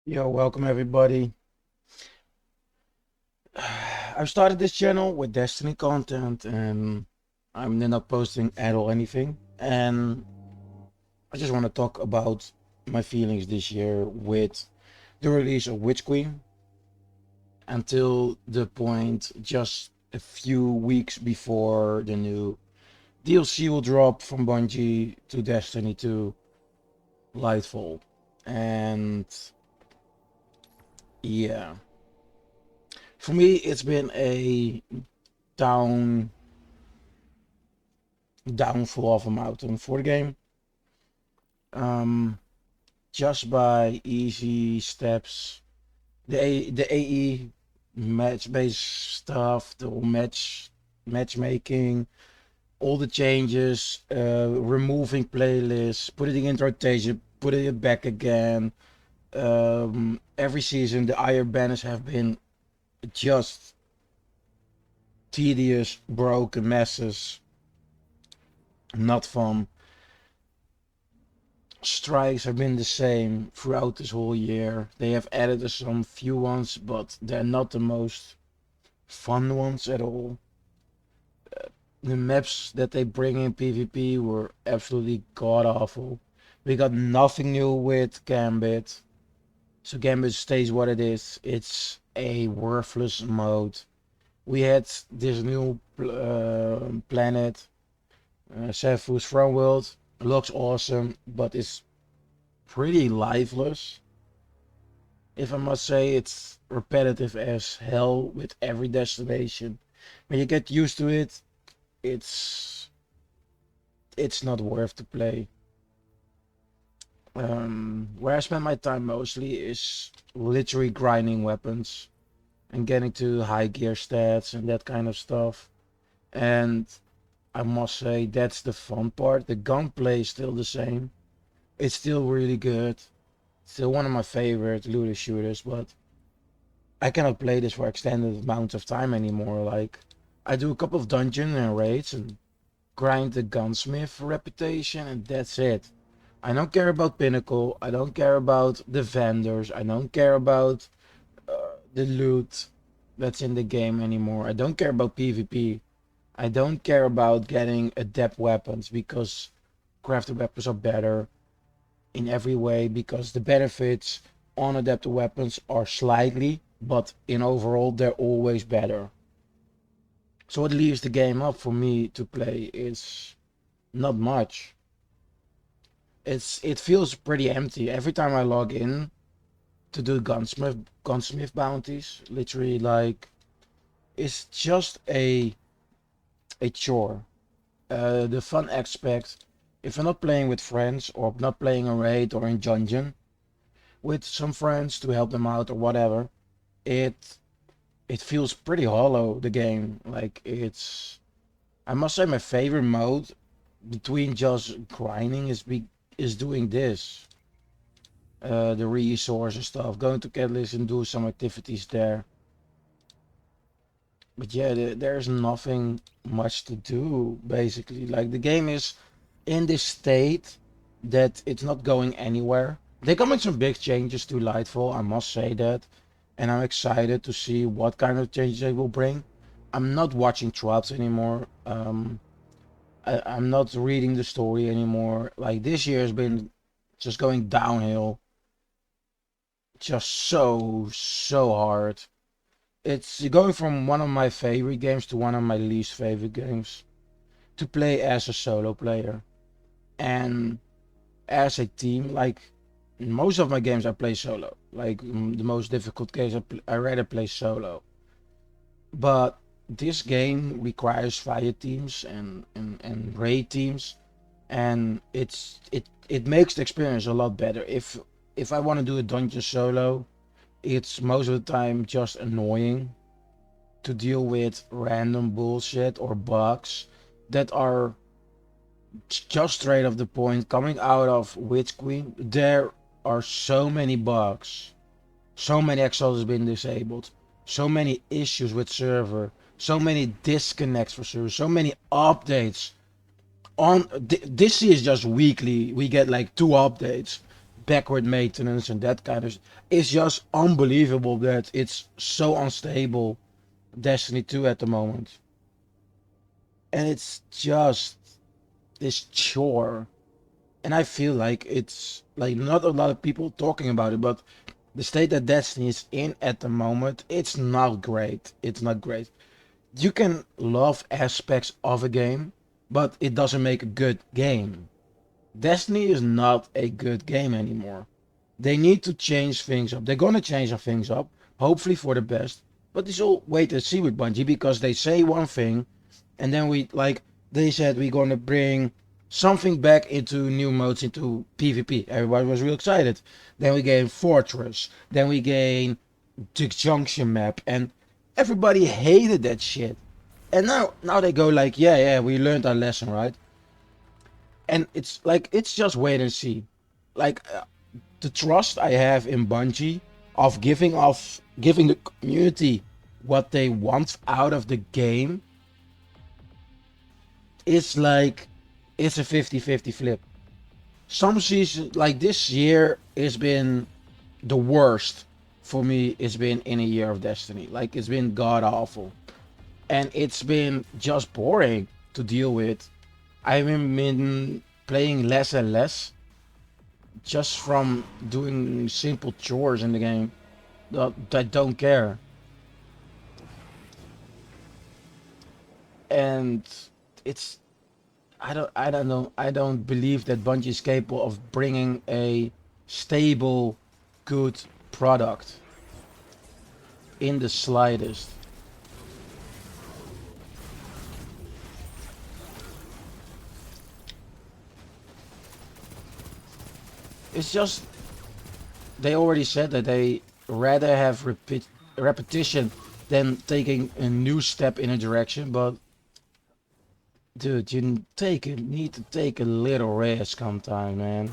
Yo, welcome everybody. I've started this channel with Destiny content and I'm not posting at all anything. And I just want to talk about my feelings this year with the release of Witch Queen until the point just a few weeks before the new DLC will drop from Bungie to Destiny 2 Lightfall. And yeah, for me it's been a down downfall of a mountain for the game. Um, just by easy steps, the AE match based stuff, the matchmaking, all the changes, removing playlists, putting it in rotation, putting it back again. Every season the iron banners have been just tedious, broken messes, not fun. Strikes have been the same throughout this whole year. They have added some few ones, but they're not the most fun ones at all. The maps that they bring in PvP were absolutely god awful. We got nothing new with Gambit. So Gambit stays what it is. It's a worthless mode. We had this new planet, Sefu's Throne World. Looks awesome, but it's pretty lifeless. If I must say, it's repetitive as hell with every destination. When you get used to it, it's it's not worth to play. Where I spend my time mostly is literally grinding weapons and getting to high gear stats and that kind of stuff. And I must say that's the fun part. The gunplay is still the same. It's still really good. Still one of my favorite looter shooters, but I cannot play this for extended amounts of time anymore. Like, I do a couple of dungeon and raids and grind the gunsmith reputation, and that's it. I don't care about Pinnacle. I don't care about the vendors. I don't care about the loot that's in the game anymore. I don't care about PvP. I don't care about getting adept weapons because crafted weapons are better in every way because the benefits on adapted weapons are slightly, but in overall they're always better. So what leaves the game up for me to play is not much. It feels pretty empty every time I log in to do gunsmith bounties. Literally, like it's just a chore. The fun aspect, if I'm not playing with friends or not playing a raid or in dungeon with some friends to help them out or whatever, it it feels pretty hollow, the game. Like it's, I must say my favorite mode between just grinding is doing this. The resource and stuff, going to Catalyst and do some activities there. But yeah, there's nothing much to do basically. Like the game is in this state that it's not going anywhere. They're coming some big changes to Lightfall, I must say that, and I'm excited to see what kind of changes they will bring. I'm not watching Traps anymore. I'm not reading the story anymore. Like this year has been just going downhill, just so hard. It's going from one of my favorite games to one of my least favorite games to play as a solo player and as a team. Like most of my games I play solo. Like the most difficult games I rather play solo. But this game requires fire teams and raid teams, and it makes the experience a lot better. If I want to do a dungeon solo, it's most of the time just annoying to deal with random bullshit or bugs that are just straight off the point coming out of Witch Queen. There are so many bugs, so many exals has been disabled, so many issues with server, so many disconnects for server, so many updates. On this is just weekly. We get like two updates backward maintenance and that kind of. It's just unbelievable that it's so unstable, Destiny 2 at the moment, and it's just this chore. And I feel like it's like not a lot of people talking about it, but the state that Destiny is in at the moment, it's not great. It's not great. You can love aspects of a game, but it doesn't make a good game. Destiny is not a good game anymore. They need to change things up. They're gonna change things up, hopefully for the best. But it's all wait and see with Bungie because they say one thing, and then they said we're gonna bring something back into new modes into PvP. Everybody was real excited. Then we gain Fortress. Then we gain the Junction map, and everybody hated that shit. And now they go like, yeah, we learned our lesson, right? And it's like it's just wait and see. Like the trust I have in Bungie of giving the community what they want out of the game is like it's a 50-50 flip. Some seasons like this year has been the worst for me. It's been in a year of Destiny. Like it's been god awful. And it's been just boring to deal with. I've been playing less and less just from doing simple chores in the game that don't care. And it's I don't know. I don't believe that Bungie is capable of bringing a stable, good product in the slightest. It's just they already said that they rather have repetition than taking a new step in a direction. But dude, need to take a little risk sometime, man.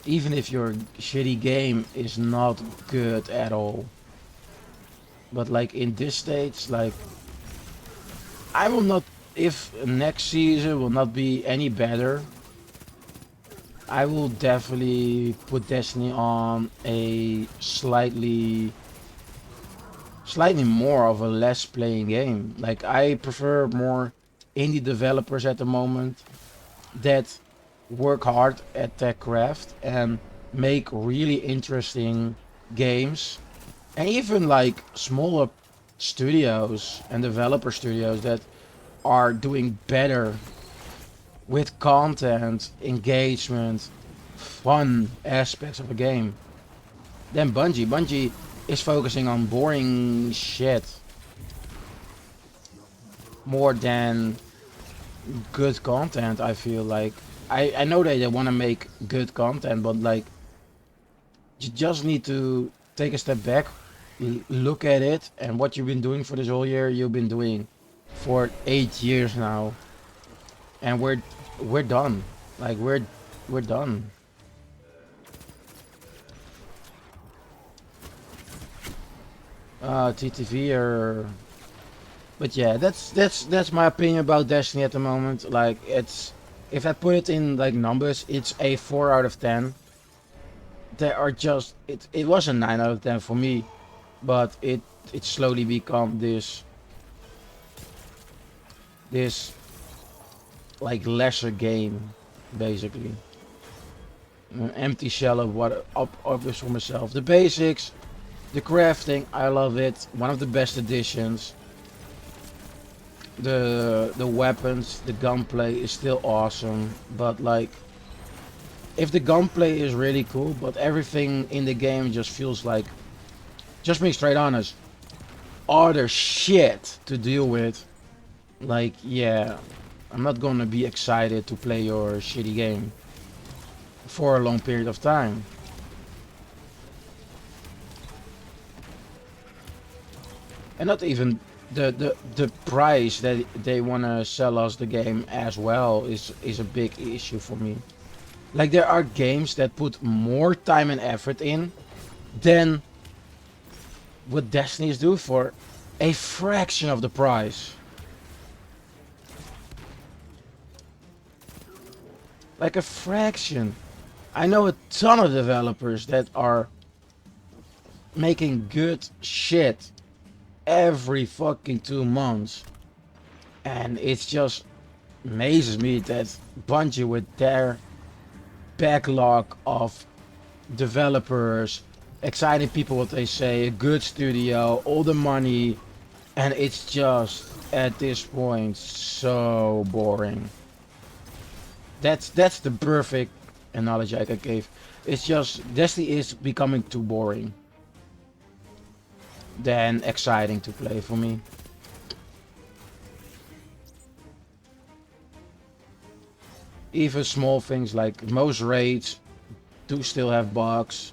Even if your shitty game is not good at all. But like in this stage, like I will not. If next season will not be any better, I will definitely put Destiny on a slightly more of a less playing game. Like I prefer more indie developers at the moment that work hard at their craft and make really interesting games, and even like smaller studios and developer studios that are doing better with content, engagement, fun aspects of a game than Bungie. Bungie is focusing on boring shit more than good content. I feel like I know that they want to make good content, but like you just need to take a step back, look at it, and what you've been doing for this whole year. You've been doing for 8 years now, and we're done. Like we're done. TTV or but yeah, that's my opinion about Destiny at the moment. Like it's if I put it in like numbers, it's a 4 out of 10. There are just it was a 9 out of 10 for me, but it slowly become this like lesser game basically. An empty shell of what up is for myself. The basics, the crafting, I love it. One of the best additions. The weapons, the gunplay is still awesome, but like if the gunplay is really cool, but everything in the game just feels like, just being straight honest, other shit to deal with. Like yeah, I'm not gonna be excited to play your shitty game for a long period of time. And not even the price that they wanna sell us the game as well is a big issue for me. Like there are games that put more time and effort in than what Destiny's do for a fraction of the price. Like a fraction. I know a ton of developers that are making good shit every fucking 2 months. And it's just amazes me that Bungie with their backlog of developers, exciting people what they say, a good studio, all the money, and it's just at this point so boring. That's the perfect analogy I could give. It's just Destiny is becoming too boring than exciting to play for me. Even small things like most raids do still have bugs.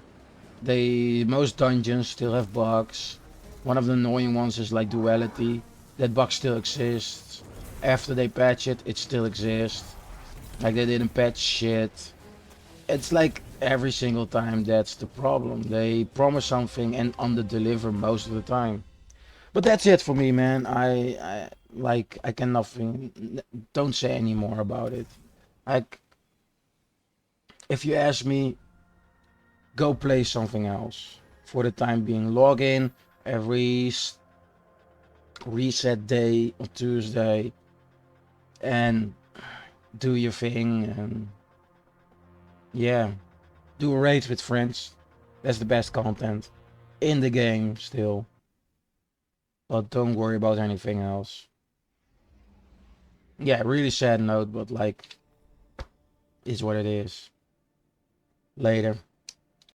Most dungeons still have bugs. One of the annoying ones is like duality. That bug still exists. After they patch it, it still exists. Like they didn't patch shit. It's like every single time that's the problem. They promise something and under-deliver most of the time. But that's it for me, man. I can nothing. Don't say any more about it. Like if you ask me, go play something else. For the time being, log in every reset day on Tuesday and do your thing. And yeah, do raids with friends. That's the best content in the game still. But don't worry about anything else. Yeah, really sad note, but like, is what it is. Later.